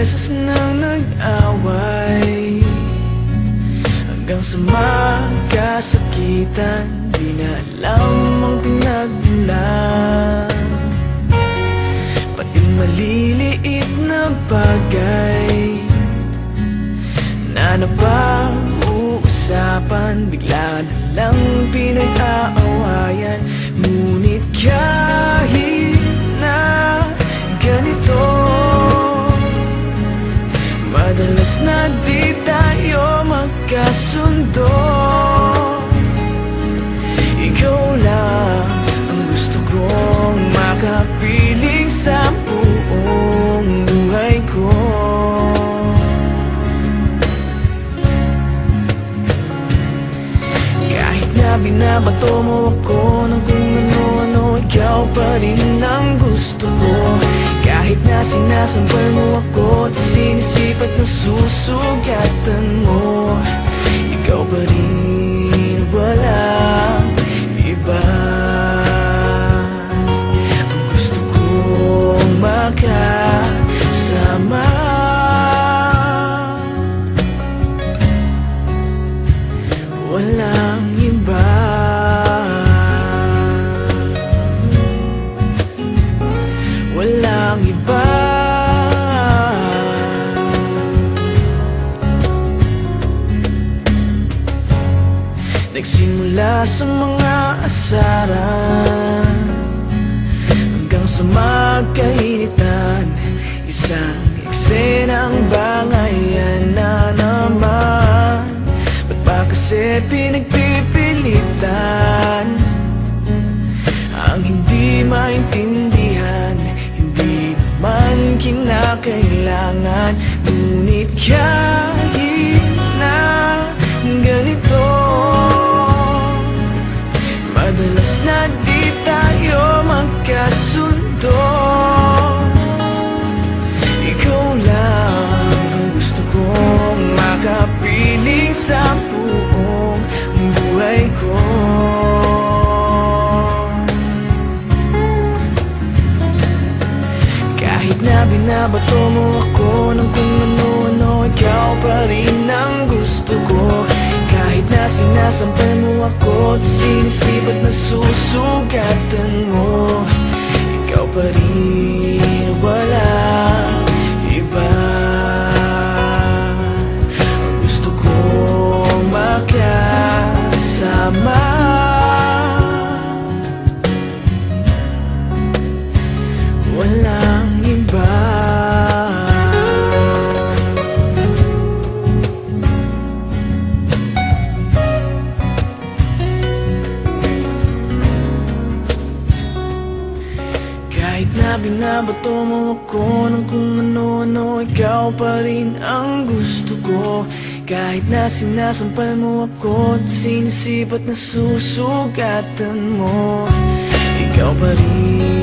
beses nang nag-away, hanggang sa magkasakitan. Di na alam ang pinagmulan, pati maliliit na bagay na napag-uusapan, bigla na lang pinag-aawayan. Ngunit kahit na ganito, madalas na di tayo magkasundo. Ikaw lang ang gusto kong makapiling sa buong buhay ko. Kahit na binabato mo ako ng kung ano-ano, ikaw pa rin ang gusto ko. Kahit na sinasampal mo ako at sinisipat na susugatan mo, ikaw pa rin, walang iba. Ang gusto kong makasama, walang iba. Walang iba. Nagsimula sa mga asaran hanggang sa magkainitan, isang eksenang bangayan na naman. Ba't ba kasi pinagpipilitan ang hindi maintindihan? Hindi naman kinakailangan. Ngunit kahit na ganito, madalas na di tayo magkasundo. Ikaw lang ang gusto kong makapiling sa buong buhay ko. Kahit na binabato mo ako ng kung ano-ano, ikaw pa rin ang gusto ko. Kahit na sinasampal mo ako at sinisipat na susugatan mo, ikaw pa rin, walang iba. Ang gusto kong makasama, walang iba. Kahit na binabato mo ako ng kung ano-ano, ikaw pa rin ang gusto ko. Kahit na sinasampal mo ako at sinisipat na susugatan mo, ikaw pa rin,